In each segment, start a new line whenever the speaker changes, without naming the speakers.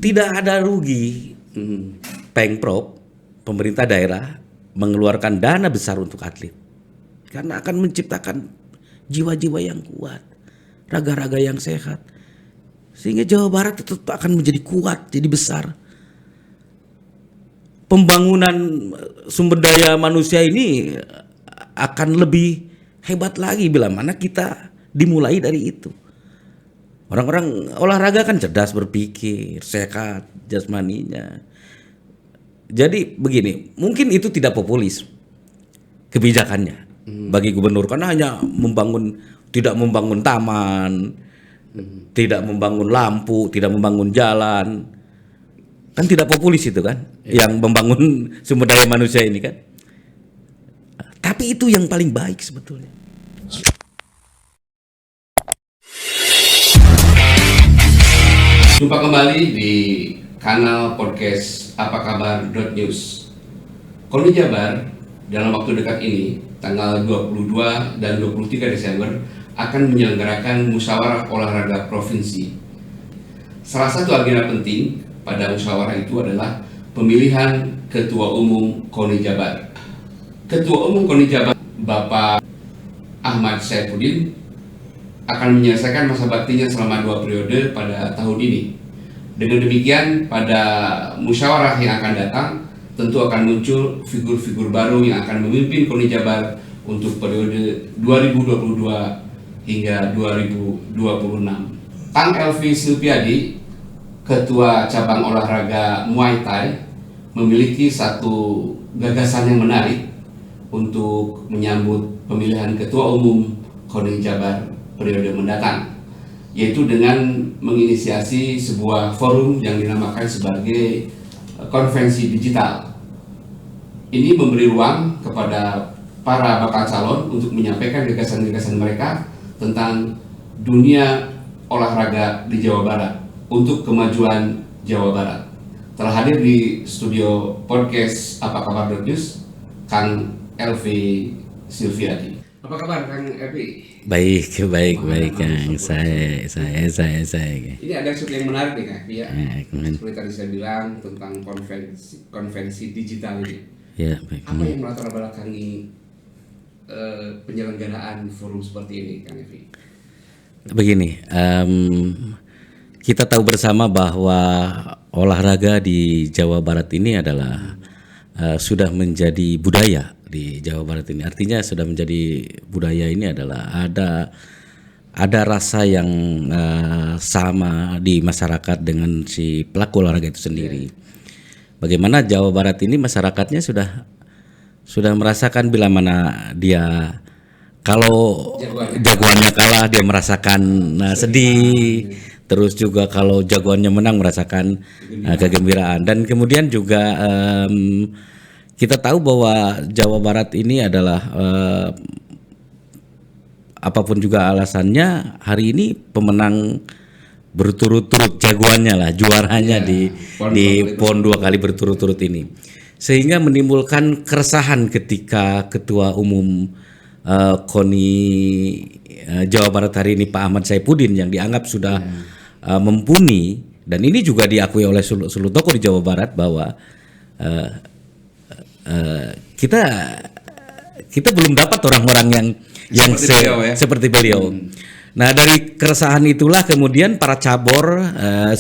Tidak ada rugi Pemprov, pemerintah daerah mengeluarkan dana besar untuk atlet. Karena akan menciptakan jiwa-jiwa yang kuat, raga-raga yang sehat. Sehingga Jawa Barat tetap akan menjadi kuat, jadi besar. Pembangunan sumber daya manusia ini akan lebih hebat lagi bila mana kita dimulai dari itu. Orang-orang olahraga kan cerdas berpikir, sehat jasmaninya. Jadi begini, mungkin itu tidak populis kebijakannya bagi gubernur karena hanya tidak membangun taman, tidak membangun lampu, tidak membangun jalan. Kan tidak populis itu kan, yang membangun sumber daya manusia ini kan. Tapi itu yang paling baik sebetulnya.
Jumpa kembali di kanal podcast Apa Kabar .news. Koni Jabar dalam waktu dekat ini, tanggal 22 dan 23 Desember akan menyelenggarakan musyawarah olahraga provinsi. Salah satu agenda penting pada musyawarah itu adalah pemilihan Ketua Umum Koni Jabar. Ketua Umum Koni Jabar, Bapak Ahmad Saifuddin, akan menyelesaikan masa baktinya selama 2 periode pada tahun ini. Dengan demikian, pada musyawarah yang akan datang, tentu akan muncul figur-figur baru yang akan memimpin Koni Jabar untuk periode 2022 hingga 2026. Kang Elvi Silpiadi, Ketua Cabang Olahraga Muay Thai, memiliki satu gagasan yang menarik untuk menyambut pemilihan Ketua Umum Koni Jabar periode mendatang, yaitu dengan menginisiasi sebuah forum yang dinamakan sebagai konvensi digital. Ini memberi ruang kepada para bakal calon untuk menyampaikan gagasan-gagasan mereka tentang dunia olahraga di Jawa Barat untuk kemajuan Jawa Barat. Telah hadir di studio podcast Apa Kabar .news, Kang Elvi Silpiadi. Apa kabar Kang Elvi?
Baik Kang. Saya.
Ini ada sesuatu yang menarik nih Kang, ya. Seperti tadi saya bilang tentang konvensi digital ini.
Ya, baik.
Apa yang melatar belakangi penyelenggaraan forum seperti ini, Kang Elvi?
Begini, kita tahu bersama bahwa olahraga di Jawa Barat ini adalah sudah menjadi budaya di Jawa Barat ini. Artinya sudah menjadi budaya ini adalah ada rasa yang sama di masyarakat dengan si pelaku olahraga itu sendiri. Bagaimana Jawa Barat ini masyarakatnya sudah merasakan bila mana dia kalau jagoannya kalah dia merasakan sedih. Terus juga kalau jagoannya menang merasakan kegembiraan. Dan kemudian juga kita tahu bahwa Jawa Barat ini adalah apapun juga alasannya, hari ini pemenang berturut-turut jagoannya lah, juaranya di PON 2 kali berturut-turut ini. Sehingga menimbulkan keresahan ketika Ketua Umum KONI Jawa Barat hari ini Pak Ahmad Saifuddin yang dianggap sudah mumpuni, dan ini juga diakui oleh seluruh tokoh di Jawa Barat bahwa kita belum dapat orang-orang yang seperti beliau. Nah, dari keresahan itulah kemudian para cabur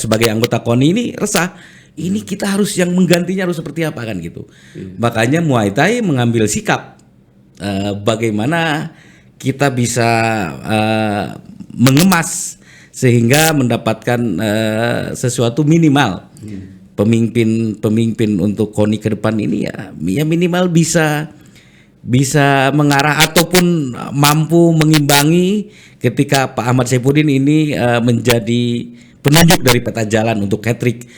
sebagai anggota KONI ini resah. Ini kita harus yang menggantinya harus seperti apa kan gitu. Makanya Muay Thai mengambil sikap bagaimana kita bisa mengemas sehingga mendapatkan sesuatu minimal. Pemimpin untuk KONI ke depan ini ya minimal bisa mengarah ataupun mampu mengimbangi ketika Pak Ahmad Saifuddin ini menjadi penunjuk dari peta jalan untuk hat-trick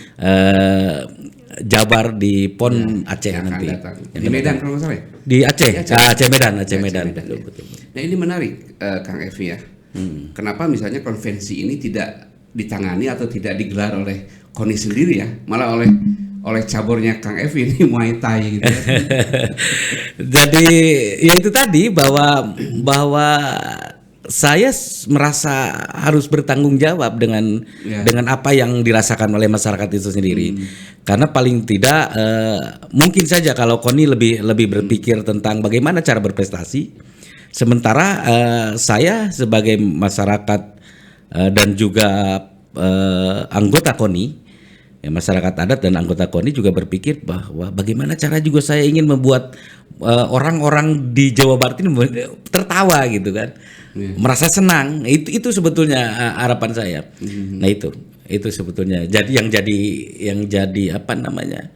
Jabar di PON Aceh nanti.
Di Medan kalau nggak salah ya?
Di Aceh, Aceh Medan. Betul.
Nah ini menarik Kang Elvi ya. Kenapa misalnya konvensi ini tidak ditangani atau tidak digelar oleh KONI sendiri ya, malah oleh caburnya Kang Elvi ini Muay Thai gitu.
Jadi ya itu tadi bahwa saya merasa harus bertanggung jawab dengan apa yang dirasakan oleh masyarakat itu sendiri. Karena paling tidak mungkin saja kalau KONI lebih berpikir tentang bagaimana cara berprestasi, sementara saya sebagai masyarakat dan juga anggota KONI, ya, masyarakat adat dan anggota KONI juga berpikir bahwa bagaimana cara juga saya ingin membuat orang-orang di Jawa Barat ini tertawa gitu kan, merasa senang. Itu sebetulnya harapan saya. Nah itu sebetulnya yang jadi apa namanya,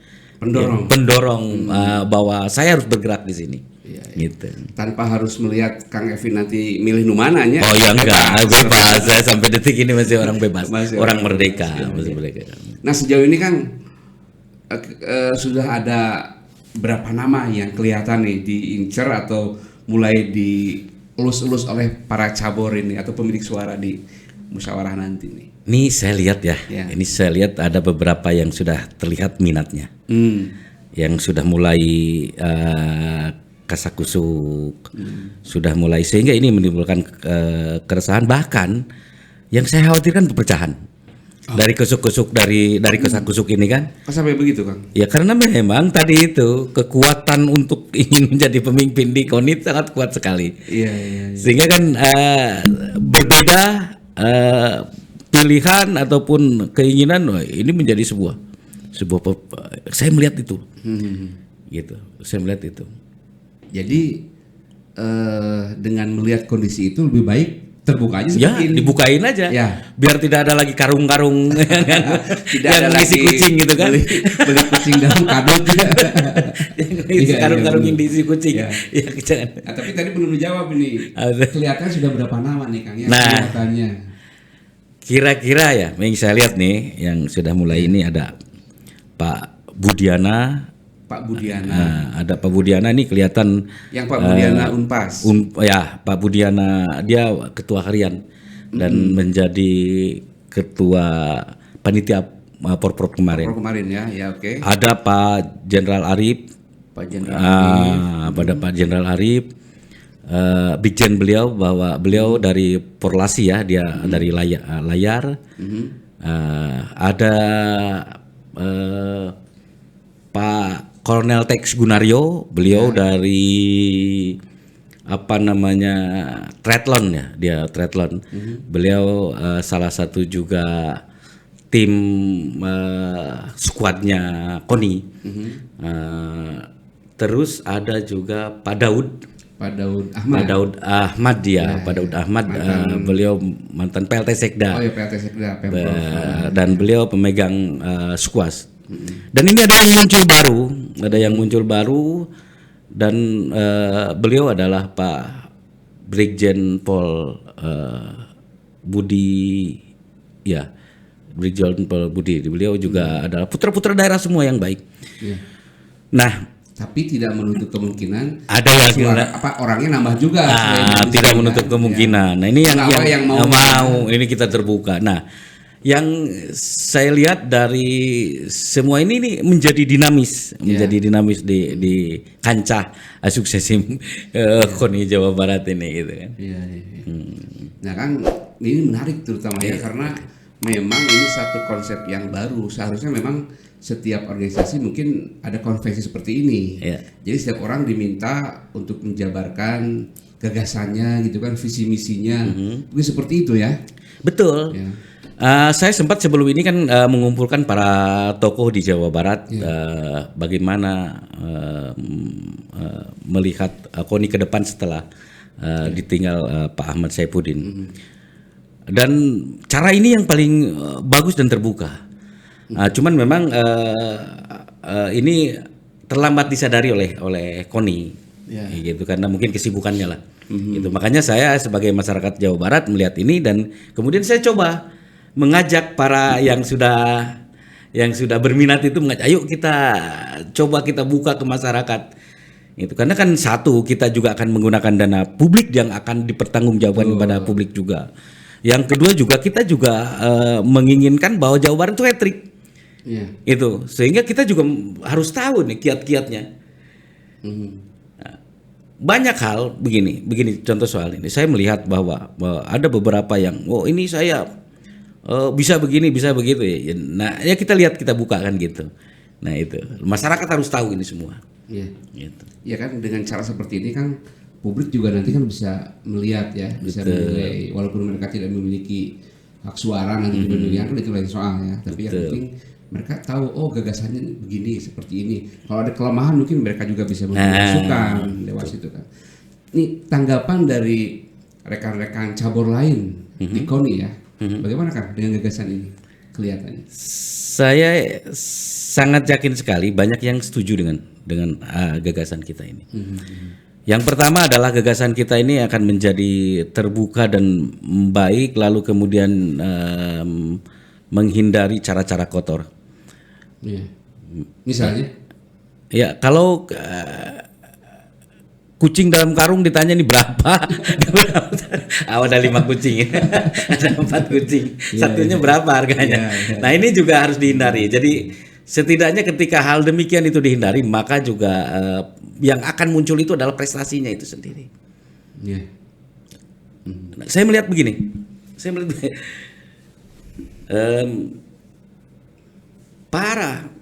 pendorong bahwa saya harus bergerak di sini. Gitu.
Tanpa harus melihat Kang Evi nanti milih numananya.
Oh ya enggak, bebas. Saya sampai detik ini masih orang bebas, orang merdeka, masih merdeka.
Nah sejauh ini kan sudah ada berapa nama yang kelihatan nih diincer atau mulai dielus-elus oleh para cabur ini atau pemilik suara di musyawarah nanti nih.
Ini saya lihat ya. Ini saya lihat ada beberapa yang sudah terlihat minatnya, yang sudah mulai kasakusuk, sudah mulai, sehingga ini menimbulkan keresahan, bahkan yang saya khawatirkan perpecahan dari kusuk-kusuk dari kasakusuk ini kan.
Sampai begitu Kang?
Ya karena memang tadi itu kekuatan untuk ingin menjadi pemimpin di KONI sangat kuat sekali.
Iya.
Sehingga kan berbeda pilihan ataupun keinginan, ini menjadi sebuah saya melihat itu, gitu. Saya melihat itu.
Jadi dengan melihat kondisi itu lebih baik terbuka aja
ya,
ini.
Dibukain aja, biar tidak ada lagi karung-karung
tidak
yang
ada
diisi
lagi
kucing gitu kan,
beli kucing dalam kardus
yang karung-karung yang diisi kucing. Jangan.
Nah, tapi tadi belum dijawab ini. Kelihatan sudah berapa nama nih Kang ya?
Nah,
kelihatannya.
Kira-kira ya, yang saya lihat nih yang sudah mulai ini ada Pak Budiana. Ada Pak Budiana ini kelihatan.
Yang Pak Budiana Unpas.
Ya, Pak Budiana dia ketua harian dan menjadi ketua panitia Porprov kemarin.
Oke.
Ada Pak Jenderal Arif. Pada Pak Jenderal Arif, Brigjen beliau dari Porlasi ya, dia dari layar. Ada Pak Kolonel Tex Gunario, beliau dari apa namanya triathlon ya, dia triathlon. Beliau salah satu juga tim skuadnya KONI. Terus ada juga Pak Daud Ahmad dia, Pak Daud Ahmad, beliau mantan PLT Sekda.
PLT Sekda,
dan beliau pemegang skuas. Dan ini ada yang muncul baru, dan beliau adalah Pak Brigjen Pol Budi, ya, Brigjen Pol Budi. Beliau juga adalah putra-putra daerah semua yang baik. Nah,
tapi tidak menutup kemungkinan
ada yang
orangnya nambah juga.
Tidak menutup kemungkinan. Nah, ini yang mau ini kita terbuka. Nah, yang saya lihat dari semua ini menjadi dinamis, di kancah suksesi KONI Jawa Barat ini gitu kan.
Nah kan ini menarik terutama ya karena memang ini satu konsep yang baru. Seharusnya memang setiap organisasi mungkin ada konvensi seperti ini. Jadi setiap orang diminta untuk menjabarkan gagasannya gitu kan, visi misinya. Mungkin seperti itu ya.
Betul. Saya sempat sebelum ini kan mengumpulkan para tokoh di Jawa Barat, bagaimana melihat KONI ke depan setelah ditinggal Pak Ahmad Saifuddin. Dan cara ini yang paling bagus dan terbuka. Cuman memang ini terlambat disadari oleh KONI, gitu, karena mungkin kesibukannya lah. Gitu. Makanya saya sebagai masyarakat Jawa Barat melihat ini dan kemudian saya coba mengajak para yang sudah berminat itu, ayo kita buka ke masyarakat. Itu karena kan satu, kita juga akan menggunakan dana publik yang akan dipertanggungjawabkan kepada publik juga. Yang kedua juga kita juga menginginkan bahwa Jawa Barat itu hat-trick. Itu sehingga kita juga harus tahu nih kiat-kiatnya. banyak hal begini contoh soal ini. Saya melihat bahwa ada beberapa yang ini saya bisa begini, bisa begitu ya. Nah, ya kita lihat, kita buka kan gitu. Nah, itu. Masyarakat harus tahu ini semua.
Iya.
Gitu.
Ya kan, dengan cara seperti ini kan publik juga nanti kan bisa melihat ya, bisa menilai, walaupun mereka tidak memiliki hak suara nanti di pemilihan, kan itu lain soal ya. Tapi yang penting mereka tahu, gagasannya begini, seperti ini. Kalau ada kelemahan mungkin mereka juga bisa masukan lewat situ kan. Ini tanggapan dari rekan-rekan cabur lain di KONI ya. Bagaimana kan dengan gagasan ini kelihatannya?
Saya sangat yakin sekali banyak yang setuju dengan gagasan kita ini. Yang pertama adalah gagasan kita ini akan menjadi terbuka dan baik, lalu kemudian menghindari cara-cara kotor.
Iya. Misalnya?
Ya, kalau kucing dalam karung ditanya ini berapa? Ada 5 kucing, ada 4 kucing, satunya berapa harganya? Nah, ini juga harus dihindari. Jadi setidaknya ketika hal demikian itu dihindari, maka juga yang akan muncul itu adalah prestasinya itu sendiri. Saya melihat begini, para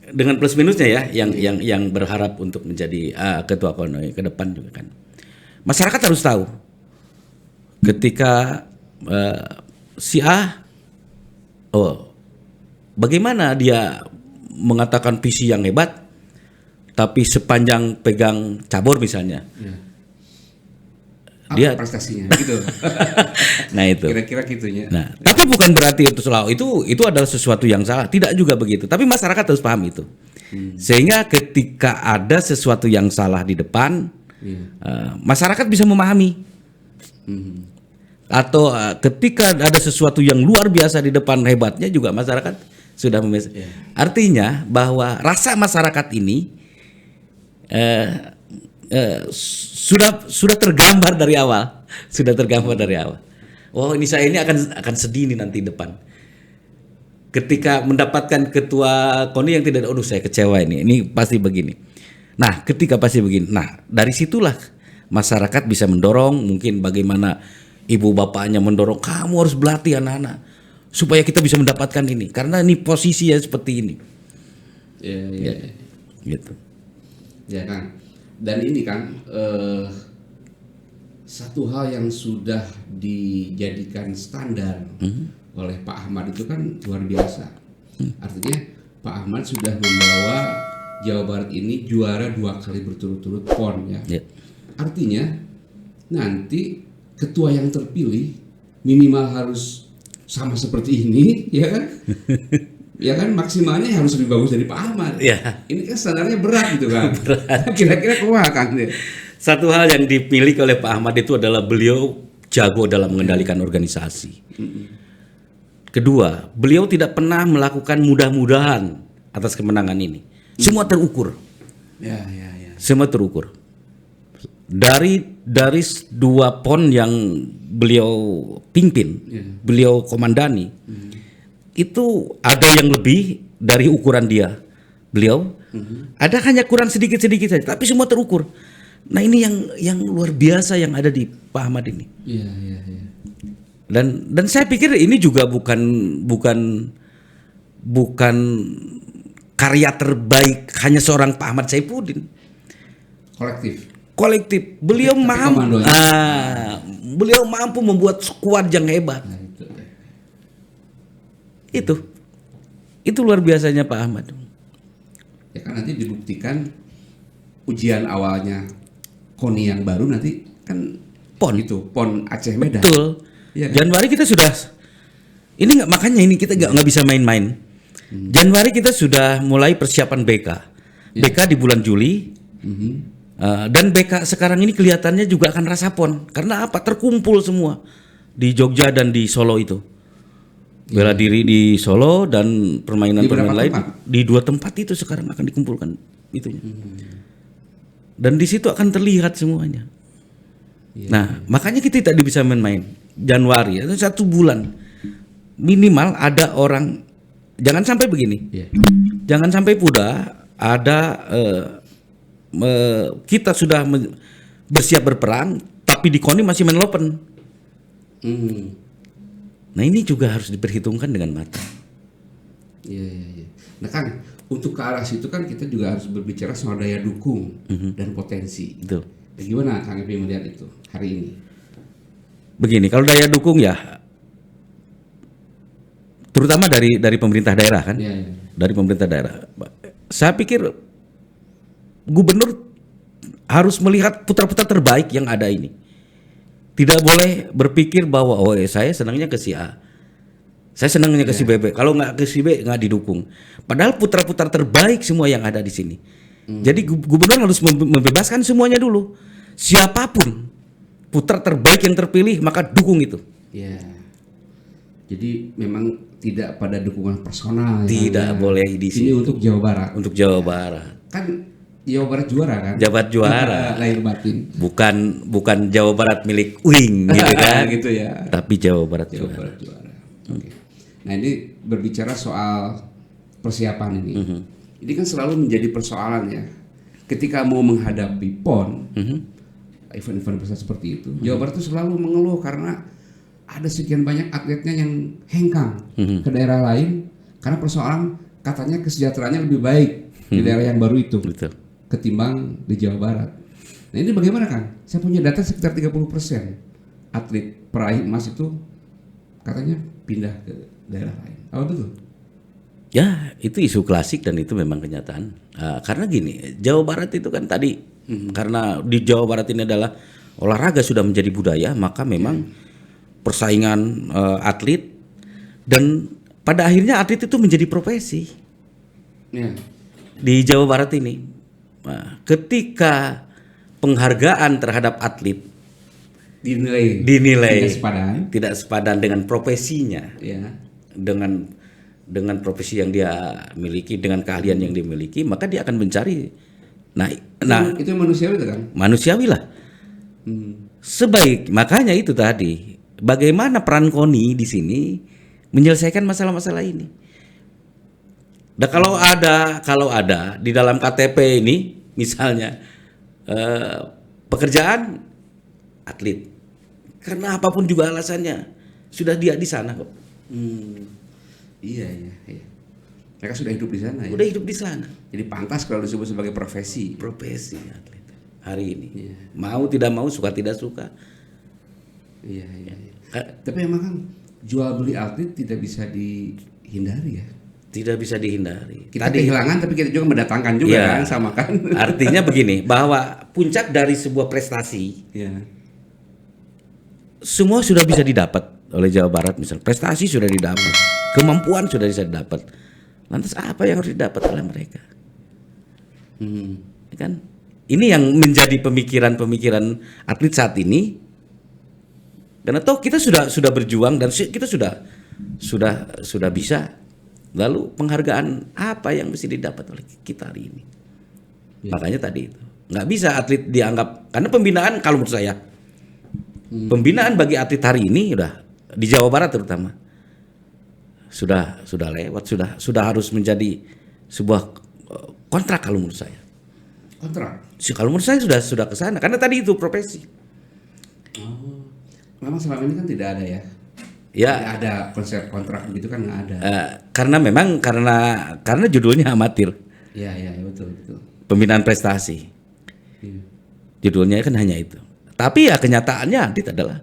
dengan plus minusnya ya, yang berharap untuk menjadi ketua KONI ke depan juga kan. Masyarakat harus tahu ketika si A, bagaimana dia mengatakan visi yang hebat, tapi sepanjang pegang cabur misalnya, dia
prestasinya gitu.
Nah itu.
Kira-kira gitunya.
Nah, tapi bukan berarti itu selalu itu adalah sesuatu yang salah. Tidak juga begitu. Tapi masyarakat harus paham itu. Sehingga ketika ada sesuatu yang salah di depan, masyarakat bisa memahami. Atau ketika ada sesuatu yang luar biasa di depan, hebatnya juga masyarakat sudah Artinya bahwa rasa masyarakat ini sudah tergambar dari awal, ini saya ini akan sedih nih nanti depan. Ketika mendapatkan ketua KONI yang tidak, saya kecewa ini pasti begini. Nah, ketika pasti begini. Nah, dari situlah masyarakat bisa mendorong, mungkin bagaimana ibu bapaknya mendorong, kamu harus berlatih anak-anak supaya kita bisa mendapatkan ini, karena ini posisi ya seperti ini. Ya, gitu.
Ya kan. Dan ini kan satu hal yang sudah dijadikan standar oleh Pak Ahmad itu kan luar biasa. Artinya Pak Ahmad sudah membawa Jawa Barat ini juara 2 kali berturut-turut PON ya. Artinya nanti ketua yang terpilih minimal harus sama seperti ini ya kan. Ya kan, maksimalnya harus lebih bagus dari Pak Ahmad.
Ya.
Ini kan standarnya berat gitu kan. Kira-kira kuat kan.
Satu hal yang dimiliki oleh Pak Ahmad itu adalah beliau jago dalam mengendalikan organisasi. Kedua, beliau tidak pernah melakukan mudah-mudahan atas kemenangan ini. Semua terukur. Semua terukur. Dari 2 PON yang beliau pimpin, beliau komandani, itu ada yang lebih dari ukuran beliau, ada hanya kurang sedikit saja, tapi semua terukur. Nah, ini yang luar biasa yang ada di Pak Ahmad ini. Dan saya pikir ini juga bukan karya terbaik hanya seorang Pak Ahmad Saifuddin. Kolektif. Beliau mampu membuat skuad yang hebat. Itu luar biasanya Pak Ahmad.
Ya kan, nanti dibuktikan ujian awalnya KONI yang baru nanti kan PON Aceh Medan.
Betul. Ya, kan? Januari kita sudah makanya kita nggak bisa main-main. Januari kita sudah mulai persiapan BK. BK di bulan Juli. Dan BK sekarang ini kelihatannya juga akan rasa PON. Karena apa? Terkumpul semua di Jogja dan di Solo itu. Bela diri di Solo dan permainan lain di 2 tempat itu sekarang akan dikumpulkan itunya. Dan di situ akan terlihat semuanya. Nah, makanya kita tidak bisa main-main. Januari itu 1 bulan minimal ada orang, jangan sampai begini. Jangan sampai ada kita sudah bersiap berperang, tapi di KONI masih main open. Nah ini juga harus diperhitungkan dengan matang.
Iya, iya, iya. Nah kan untuk ke arah situ kan kita juga harus berbicara soal daya dukung dan potensi.
Betul.
Nah, gimana Kang Epi melihat itu hari ini?
Begini, kalau daya dukung ya, terutama dari pemerintah daerah kan,
Iya, iya.
dari pemerintah daerah. Saya pikir gubernur harus melihat putra-putra terbaik yang ada ini. Tidak boleh berpikir bahwa saya senangnya ke si A, saya senangnya ke si B. Kalau nggak ke si B nggak didukung. Padahal putra-putra terbaik semua yang ada di sini. Jadi gubernur harus membebaskan semuanya dulu. Siapapun putra terbaik yang terpilih maka dukung itu.
Iya. Jadi memang tidak pada dukungan personal.
Tidak boleh di
Ini
sini.
untuk Jawa Barat.
Untuk Jawa Barat.
Kan Jawa Barat juara kan?
Jabat juara.
Lahir batin.
Bukan Jawa Barat milik Wing gitu kan.
Gitu ya.
Tapi Jawa Barat
Jawa
juara.
Barat juara. Oke. Nah ini berbicara soal persiapan ini. Ini kan selalu menjadi persoalan ya. Ketika mau menghadapi PON, event-event besar seperti itu, Jawa Barat itu selalu mengeluh karena ada sekian banyak atletnya yang hengkang ke daerah lain karena persoalan katanya kesejahteraannya lebih baik di daerah yang baru itu
Betul.
ketimbang di Jawa Barat. Nah ini bagaimana Kang? Saya punya data sekitar 30% atlet peraih emas itu katanya pindah ke daerah lain. Apa betul?
Ya, itu isu klasik dan itu memang kenyataan. Karena gini, Jawa Barat itu kan tadi karena di Jawa Barat ini adalah olahraga sudah menjadi budaya, maka memang persaingan atlet dan pada akhirnya atlet itu menjadi profesi
Ya.
di Jawa Barat ini. Nah, ketika penghargaan terhadap atlet
Dinilai
tidak sepadan dengan profesinya,
ya.
dengan profesi yang dia miliki, dengan keahlian yang dia miliki, maka dia akan mencari. Nah,
Itu manusiawi itu kan?
manusiawi lah. Makanya itu tadi, bagaimana peran KONI di sini menyelesaikan masalah-masalah ini. Dan kalau ada di dalam KTP ini, misalnya pekerjaan atlet, karena apapun juga alasannya, sudah dia di sana kok.
Iya. Mereka sudah hidup di sana ya.
Udah hidup di sana.
Jadi pantas kalau disebut sebagai profesi.
Profesi atlet hari ini.
Iya.
Mau tidak mau, suka tidak suka.
Iya. Tapi emang kan jual beli atlet tidak bisa dihindari ya.
Tidak bisa dihindari.
Kita kehilangan tapi kita juga mendatangkan juga
Iya.
kan, sama kan.
Artinya begini, bahwa puncak dari sebuah prestasi
Iya.
semua sudah bisa didapat oleh Jawa Barat, misalnya prestasi sudah didapat, kemampuan sudah bisa didapat. Lantas apa yang harus didapat oleh mereka? Kan? Ini yang menjadi pemikiran atlet saat ini. Karena toh kita sudah berjuang dan kita sudah bisa. Lalu penghargaan apa yang mesti didapat oleh kita hari ini? Makanya tadi itu nggak bisa atlet dianggap, karena pembinaan kalau menurut saya pembinaan bagi atlet hari ini udah di Jawa Barat terutama sudah lewat, sudah harus menjadi sebuah kontrak kalau menurut saya.
Kontrak.
Kalau menurut saya sudah ke sana karena tadi itu profesi.
Memang selama ini kan tidak ada ya.
Ya,
Tidak ada konsep kontrak begitu kan, nggak ada.
karena judulnya amatir,
Iya betul.
pembinaan prestasi.
Iya.
Judulnya kan hanya itu. Tapi ya kenyataannya atlet adalah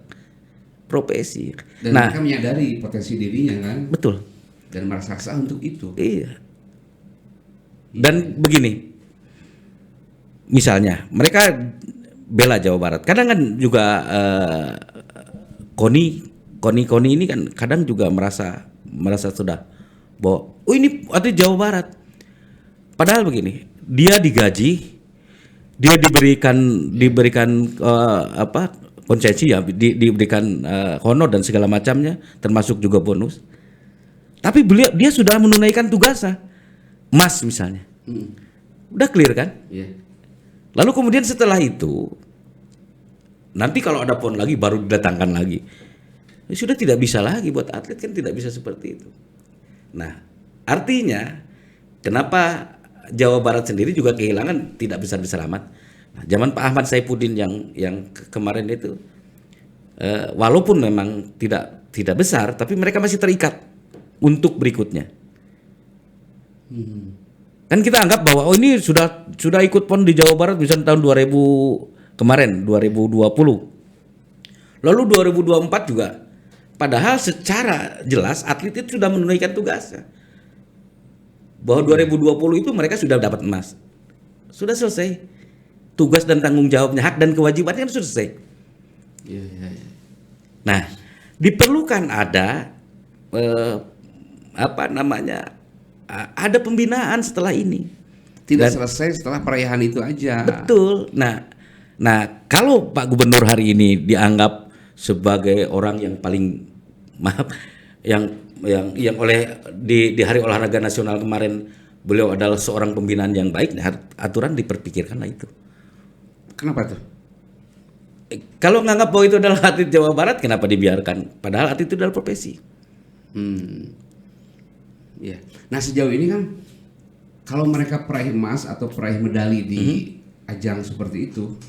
profesi.
Dan mereka menyadari potensi dirinya kan,
Betul.
dan merasa sah untuk itu.
Iya. Dan begini, misalnya mereka bela Jawa Barat. Kadang kan juga KONI ini kan kadang juga merasa sudah bahwa ini atlet Jawa Barat. Padahal begini, dia digaji, dia diberikan konsesi ya, diberikan honor dan segala macamnya, termasuk juga bonus. Tapi dia sudah menunaikan tugasnya, emas misalnya, udah clear kan?
Iya.
Lalu kemudian setelah itu, nanti kalau ada PON lagi baru didatangkan lagi. Ya sudah tidak bisa lagi, buat atlet kan tidak bisa seperti itu. Nah, artinya kenapa Jawa Barat sendiri juga kehilangan tidak besar-besar amat. Nah, zaman Pak Ahmad Saifuddin yang kemarin itu, walaupun memang tidak besar, tapi mereka masih terikat untuk berikutnya. Kan kita anggap bahwa ini sudah ikut PON di Jawa Barat misalnya tahun 2000 kemarin 2020. Lalu 2024 juga. Padahal secara jelas atlet itu sudah menunaikan tugasnya. Bahwa 2020 itu mereka sudah dapat emas. Sudah selesai. Tugas dan tanggung jawabnya, hak dan kewajibannya kan sudah selesai.
Iya, iya, iya.
Nah, diperlukan ada ada pembinaan setelah ini.
Tidak selesai setelah perayaan itu aja.
Betul. Nah, kalau Pak Gubernur hari ini dianggap sebagai orang yang paling yang oleh di Hari Olahraga Nasional kemarin beliau adalah seorang pembinaan yang baik, aturan diperpikirkanlah itu.
Kenapa tuh?
Kalau nganggap bahwa itu adalah atlet Jawa Barat, kenapa dibiarkan? Padahal atlet itu adalah profesi.
Ya. Nah, sejauh ini kan kalau mereka peraih emas atau peraih medali di ajang seperti itu,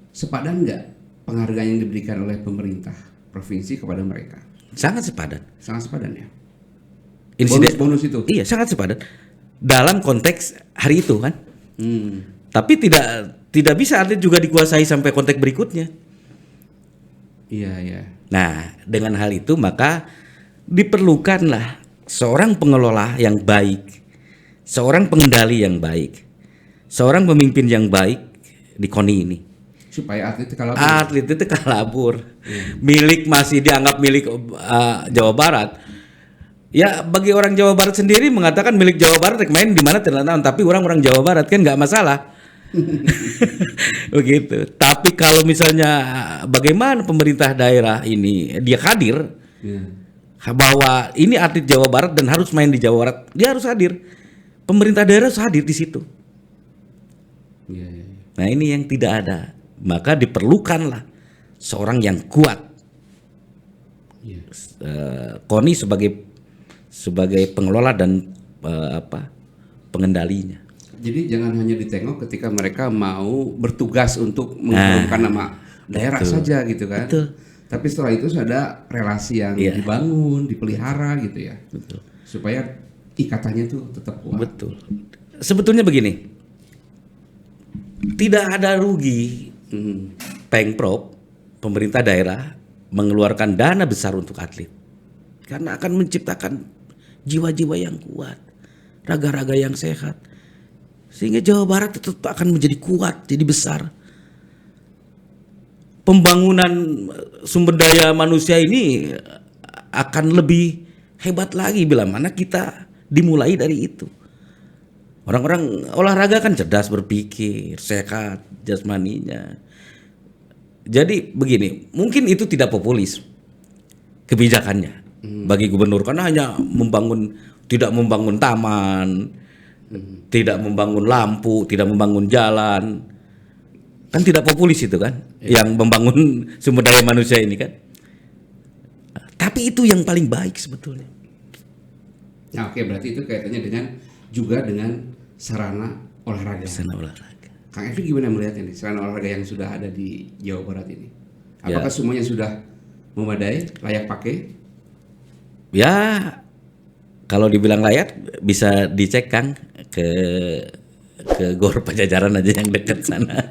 sepadan nggak penghargaan yang diberikan oleh pemerintah provinsi kepada mereka?
Sangat sepadan.
Sangat sepadan ya.
Bonus
itu.
Iya, sangat sepadan. Dalam konteks hari itu kan. Tapi tidak bisa atlet juga dikuasai sampai konteks berikutnya.
Iya, iya.
Nah, dengan hal itu maka diperlukanlah seorang pengelola yang baik, seorang pengendali yang baik, seorang pemimpin yang baik di KONI ini.
Supaya atlet itu kalabur.
Atlet itu kalabur. Milik masih dianggap milik Jawa Barat. Ya, bagi orang Jawa Barat sendiri mengatakan milik Jawa Barat main di mana tidak tahu, tapi orang-orang Jawa Barat kan nggak masalah. Begitu. Tapi kalau misalnya bagaimana pemerintah daerah ini dia hadir, bahwa ini atlet Jawa Barat dan harus main di Jawa Barat, dia harus hadir. Pemerintah daerah harus hadir di situ. Nah, ini yang tidak ada. Maka diperlukanlah seorang yang kuat. KONI sebagai pengelola dan pengendalinya.
Jadi jangan hanya ditengok ketika mereka mau bertugas untuk mengharumkan nama daerah saja gitu kan.
Betul.
Tapi setelah itu ada relasi yang dibangun, dipelihara gitu ya.
Betul.
Supaya ikatannya tuh tetap kuat.
Betul. Sebetulnya begini. Tidak ada rugi Pemprov, pemerintah daerah mengeluarkan dana besar untuk atlet. Karena akan menciptakan jiwa-jiwa yang kuat, raga-raga yang sehat. Sehingga Jawa Barat tetap akan menjadi kuat, jadi besar. Pembangunan sumber daya manusia ini akan lebih hebat lagi bila mana kita dimulai dari itu. Orang-orang olahraga kan cerdas berpikir, sehat jasmaninya. Jadi begini, mungkin itu tidak populis kebijakannya bagi gubernur karena hanya tidak membangun taman, tidak membangun lampu, tidak membangun jalan. Kan tidak populis itu kan, yang membangun sumber daya manusia ini kan. Tapi itu yang paling baik sebetulnya.
Nah, oke, berarti itu kaitannya dengan sarana olahraga.
Sarana olahraga.
Kang Evi gimana melihatnya nih sarana olahraga yang sudah ada di Jawa Barat ini? Apakah semuanya sudah memadai, layak pakai?
Ya, kalau dibilang layak bisa dicek Kang ke Gor Pajajaran aja yang dekat sana.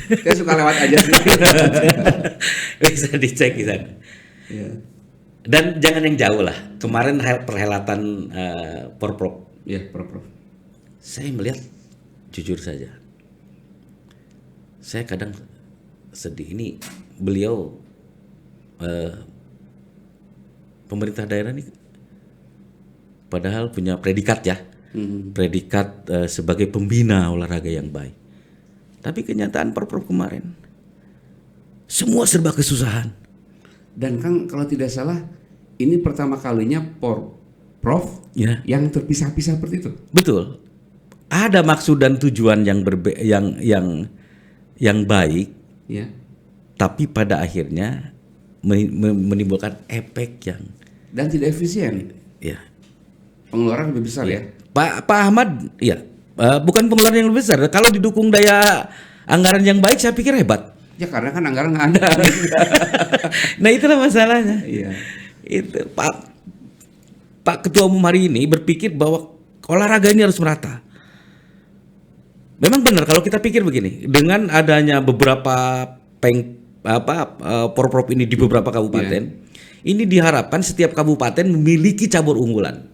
Saya suka lewat aja.
Bisa dicek di sana.
Ya.
Dan jangan yang jauh lah. Kemarin perhelatan Porprov.
Ya, Porprov.
Saya melihat, jujur saja, saya kadang sedih. Ini beliau pemerintah daerah ini padahal punya predikat ya, predikat sebagai pembina olahraga yang baik. Tapi kenyataan Porprov kemarin semua serba kesusahan.
Dan Kang kalau tidak salah ini pertama kalinya Porprov yang terpisah-pisah seperti itu.
Betul. Ada maksud dan tujuan yang baik,
ya. Tapi
pada akhirnya menimbulkan efek yang
dan tidak efisien.
Ya.
Pengeluaran lebih besar ya.
Pak Ahmad, ya. bukan pengeluaran yang lebih besar. Kalau didukung daya anggaran yang baik, saya pikir hebat.
Ya karena kan anggaran nggak ada.
Nah itulah masalahnya.
Iya.
Itu Pak Ketua Umum hari ini berpikir bahwa olahraga ini harus merata. Memang benar kalau kita pikir begini, dengan adanya beberapa porprov ini di beberapa kabupaten, ini diharapkan setiap kabupaten memiliki cabur unggulan.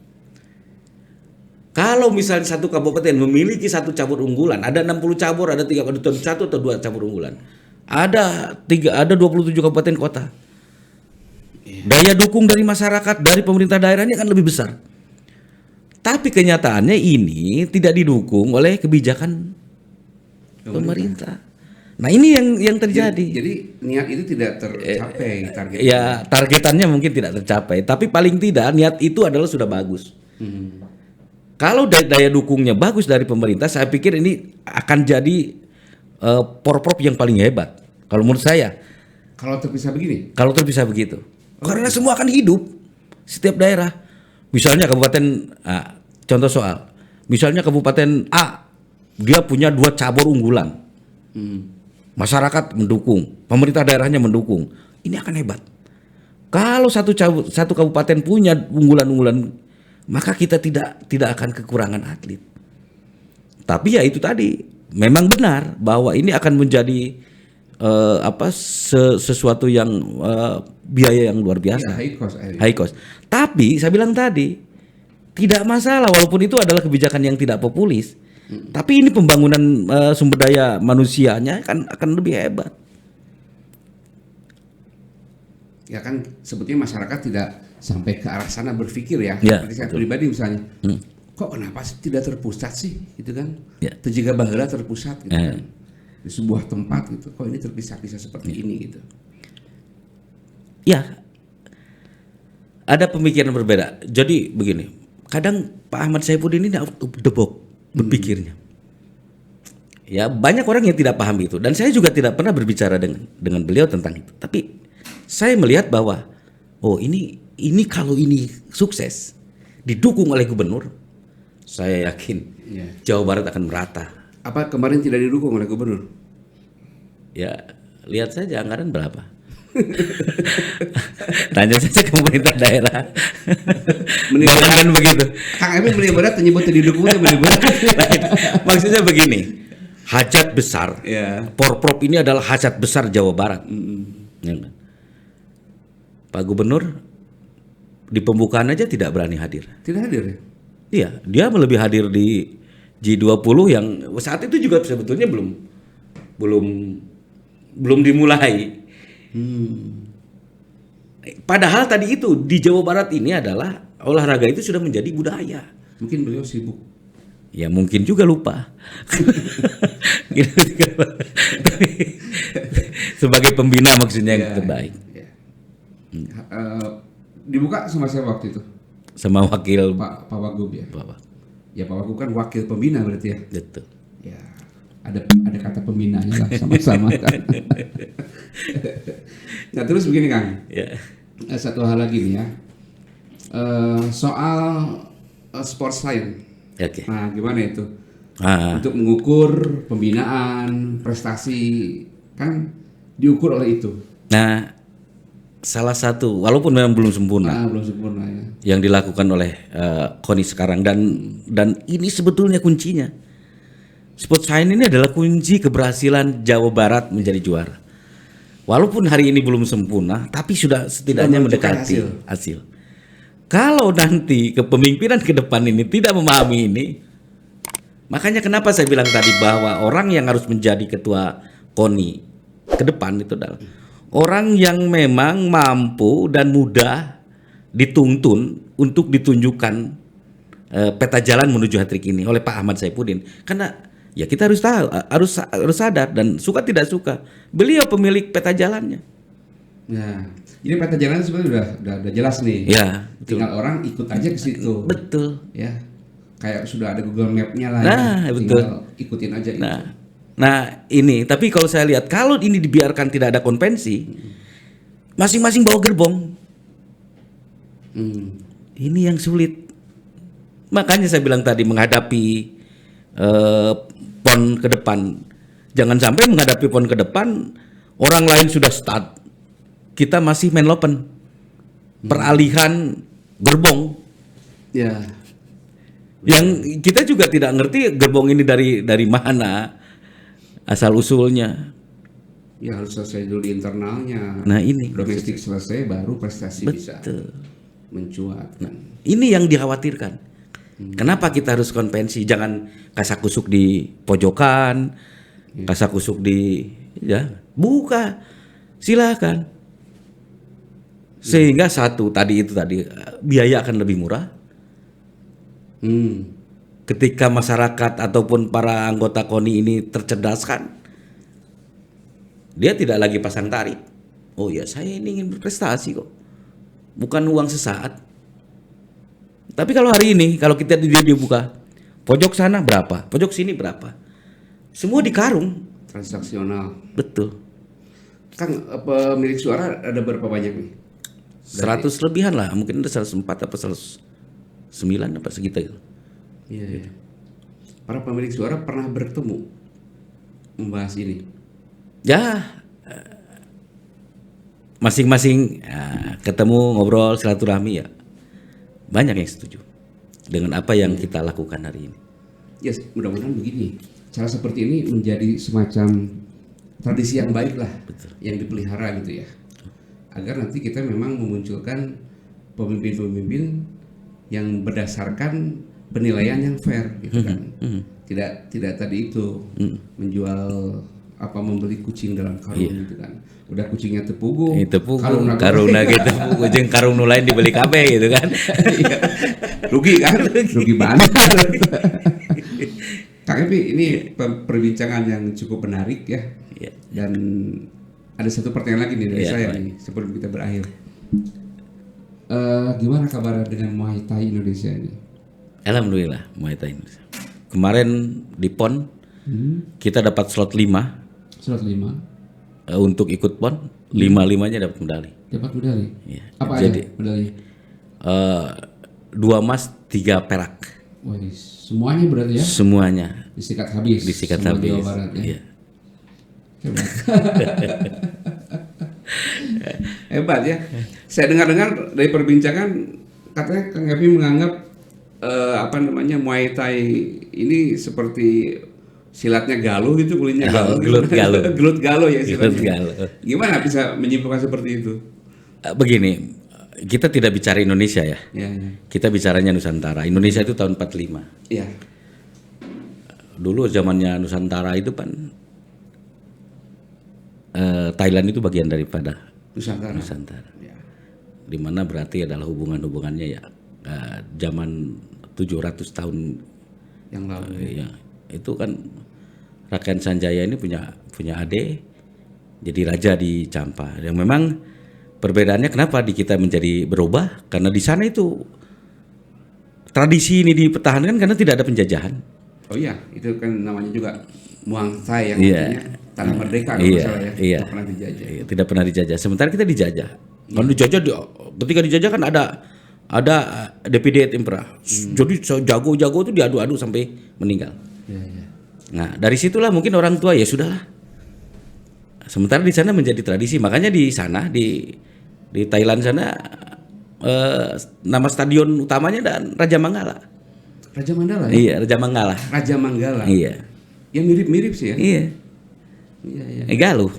Kalau misalnya satu kabupaten memiliki satu cabur unggulan, ada 60 cabur, ada 1 atau 2 cabur unggulan. Ada 27 kabupaten kota. Daya dukung dari masyarakat, dari pemerintah daerah ini akan lebih besar. Tapi kenyataannya ini tidak didukung oleh kebijakan pemerintah. Nah ini yang terjadi.
Jadi niat itu tidak tercapai targetnya.
Ya targetannya mungkin tidak tercapai, tapi paling tidak niat itu adalah sudah bagus. Kalau daya dukungnya bagus dari pemerintah, saya pikir ini akan jadi porprov yang paling hebat. Kalau menurut saya.
Kalau terpisah begini?
Kalau terpisah begitu. Karena semua akan hidup setiap daerah. Misalnya kabupaten contoh soal. Misalnya kabupaten A, dia punya 2 cabur unggulan. Masyarakat mendukung, pemerintah daerahnya mendukung. Ini akan hebat. Kalau satu kabupaten punya unggulan-unggulan, maka kita tidak akan kekurangan atlet. Tapi ya itu tadi, memang benar bahwa ini akan menjadi sesuatu yang biaya yang luar biasa.
Ya,
high cost. Tapi saya bilang tadi tidak masalah walaupun itu adalah kebijakan yang tidak populis. Tapi ini pembangunan sumber daya manusianya akan lebih hebat.
Ya kan sebetulnya masyarakat tidak sampai ke arah sana berpikir ya. Seperti saya
betul.
pribadi misalnya. Kok kenapa sih tidak terpusat sih gitu kan?
Ya.
Terjaga baheula terpusat gitu kan. Di sebuah tempat gitu. Kok ini terpisah-pisah seperti ini gitu.
Ya. Ada pemikiran berbeda. Jadi begini, kadang Pak Ahmad Saifuddin ini out of the box berpikirnya. Ya, banyak orang yang tidak paham itu dan saya juga tidak pernah berbicara dengan beliau tentang itu. Tapi saya melihat bahwa ini kalau ini sukses didukung oleh gubernur, saya yakin Jawa Barat akan merata.
Apa kemarin tidak didukung oleh gubernur?
Ya, lihat saja anggaran berapa. Tanya saja ke pemerintah daerah. Bayangkan begitu.
Kang Emil menimbul berat menyebut didukung itu menimbul berat.
Maksudnya begini, hajat besar. Porprov ini adalah hajat besar Jawa Barat. Ya, Pak Gubernur di pembukaan aja tidak berani hadir.
Tidak hadir ya?
Iya, dia lebih hadir di G20 yang saat itu juga sebetulnya belum dimulai. Padahal tadi itu di Jawa Barat ini adalah olahraga itu sudah menjadi budaya.
Mungkin beliau sibuk.
Ya mungkin juga lupa. Sebagai pembina maksudnya yang terbaik.
Dibuka sama siapa waktu itu?
Sama wakil
Pak Wagub ya.
Bapak.
Ya Pak Wagub kan wakil pembina berarti ya.
Betul.
Ya ada kata pembinanya lah sama-sama. Nah terus begini Kang.
Ya.
Satu hal lagi nih ya. Soal sports science.
Oke.
Nah gimana itu? Untuk mengukur pembinaan prestasi kan diukur oleh itu.
Nah, salah satu walaupun memang belum sempurna.
Belum sempurna ya.
Yang dilakukan oleh KONI sekarang dan ini sebetulnya kuncinya. Sport science ini adalah kunci keberhasilan Jawa Barat menjadi juara. Walaupun hari ini belum sempurna, tapi sudah setidaknya mendekati hasil. Kalau nanti kepemimpinan ke depan ini tidak memahami ini, makanya kenapa saya bilang tadi bahwa orang yang harus menjadi ketua KONI ke depan itu adalah orang yang memang mampu dan mudah dituntun untuk ditunjukkan peta jalan menuju hat-trick ini oleh Pak Ahmad Saifuddin. Karena ya kita harus tahu, harus sadar dan suka tidak suka, beliau pemilik peta jalannya.
Nah, jadi peta jalannya sebenarnya udah jelas nih.
Ya, betul.
Tinggal orang ikut aja ke situ.
Betul.
Ya, kayak sudah ada Google Map-nya lah.
Nah,
ya.
betul.
Tinggal ikutin aja itu.
Nah, ini tapi kalau saya lihat kalau ini dibiarkan tidak ada konvensi, masing-masing bawa gerbong. Ini yang sulit. Makanya saya bilang tadi menghadapi PON ke depan. Jangan sampai menghadapi PON ke depan orang lain sudah start, kita masih main lopen. Peralihan gerbong.
Ya.
Yang kita juga tidak ngerti gerbong ini dari mana asal usulnya.
Ya harus selesai dulu di internalnya.
Nah ini
Domestik selesai baru prestasi bisa
betul.
mencuat kan.
Ini yang dikhawatirkan. Kenapa kita harus konvensi? Jangan kasak-kusuk di pojokan, kasak-kusuk di buka, silakan. Sehingga satu tadi biaya akan lebih murah. Ketika masyarakat ataupun para anggota KONI ini tercerdaskan, dia tidak lagi pasang tarif. Oh ya, saya ini ingin berprestasi kok, bukan uang sesaat. Tapi kalau hari ini, kalau kita dibuka, pojok sana berapa, pojok sini berapa, semua dikarung.
Transaksional.
Betul.
Kang, pemilik suara ada berapa banyak nih?
100 lebihan lah, mungkin ada 104 apa 109 apa segitu.
Iya. Para pemilik suara pernah bertemu membahas ini.
Ya, masing-masing ketemu ngobrol silaturahmi ya. Banyak yang setuju dengan apa yang kita lakukan hari ini.
Ya, mudah-mudahan begini. Cara seperti ini menjadi semacam tradisi yang baik lah, yang dipelihara gitu ya. Agar nanti kita memang memunculkan pemimpin-pemimpin yang berdasarkan penilaian yang fair gitu kan. Tidak tadi itu menjual membeli kucing dalam karung gitu kan. Udah kucingnya tepugu,
karuna gitu, kucing karung nu lain dibeli kabeh gitu kan.
Rugi kan? Rugi banget. Kang Epi, ini perbincangan yang cukup menarik ya. Dan ada satu pertanyaan lagi nih dari saya nih sebelum kita berakhir. Gimana kabar dengan Muay Thai Indonesia ini?
Alhamdulillah Muay Thai Indonesia. Kemarin di PON kita dapat slot 5.
Slot 5.
Untuk ikut PON, 5-5-nya dapat medali.
Dapat medali?
Ya.
Apa
Jadi,
aja medali?
2 emas, 3 perak.
Wah, semuanya berarti ya?
Semuanya.
Disikat habis.
Disikat habis.
Jawa Barat ya.
Iya.
Hebat ya. Saya dengar-dengar dari perbincangan katanya Kang Epi menganggap Muay Thai ini seperti silatnya Galuh gitu, kulitnya Galuh.
Gelut Galuh.
Gelut Galuh ya
Gelut
silatnya.
Galuh.
Gimana bisa menyimpulkan seperti itu?
Begini, kita tidak bicara Indonesia ya.
Ya.
Kita bicaranya Nusantara. Indonesia itu tahun 45.
Iya.
Dulu zamannya Nusantara itu kan Thailand itu bagian daripada Nusantara.
Ya.
Di mana berarti adalah hubungannya ya zaman 700 tahun
yang lalu.
Ya, itu kan Raden Sanjaya ini punya adik jadi raja di Champa. Yang memang perbedaannya kenapa di kita menjadi berubah karena di sana itu tradisi ini dipertahankan karena tidak ada penjajahan.
Oh iya, itu kan namanya juga Muang Thai yang
Iya.
artinya tanah merdeka kalau
Iya,
salah ya.
iya.
Tidak pernah dijajah.
Iya, tidak pernah dijajah. Sementara kita dijajah. Kan dijajah ketika dijajah kan ada DPD et Impera. Jadi jago-jago itu diadu-adu sampai meninggal.
Iya.
Nah, dari situlah mungkin orang tua ya sudahlah. Sementara di sana menjadi tradisi. Makanya di sana di Thailand sana nama stadion utamanya dan Raja Mangala.
Raja Mandala ya?
Iya, Raja Mangala.
Raja Manggala.
Iya.
Ya mirip-mirip sih ya.
Iya.
Iya.
Galuh.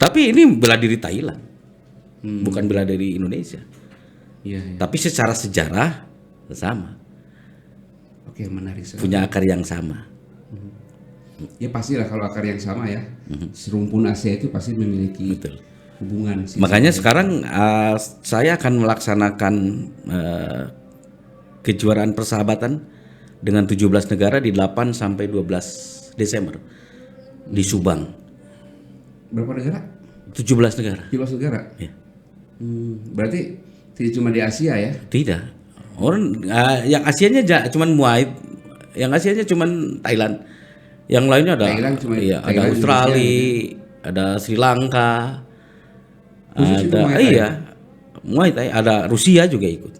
Tapi ini bela diri Thailand. Bukan bela diri Indonesia.
Iya.
Tapi secara sejarah sama.
Oke, menarik sekali.
Punya akar yang sama.
Ya pastilah kalau akar yang sama ya. Serumpun Asia itu pasti memiliki
Betul.
hubungan.
Makanya sekarang saya akan melaksanakan kejuaraan persahabatan dengan 17 negara di 8 sampai 12 Desember di Subang.
Berapa negara?
17 negara.
17 negara.
Ya.
Berarti tidak cuma di Asia ya?
Tidak. Orang yang Asianya cuman Muay, yang Asianya cuman Thailand. Yang lainnya ada
Thailand cuma
ada
Thailand,
Australia, ada Sri Lanka.
Khusus itu
Ada
Muay Thai?
Muay Thai, ada Rusia juga ikut.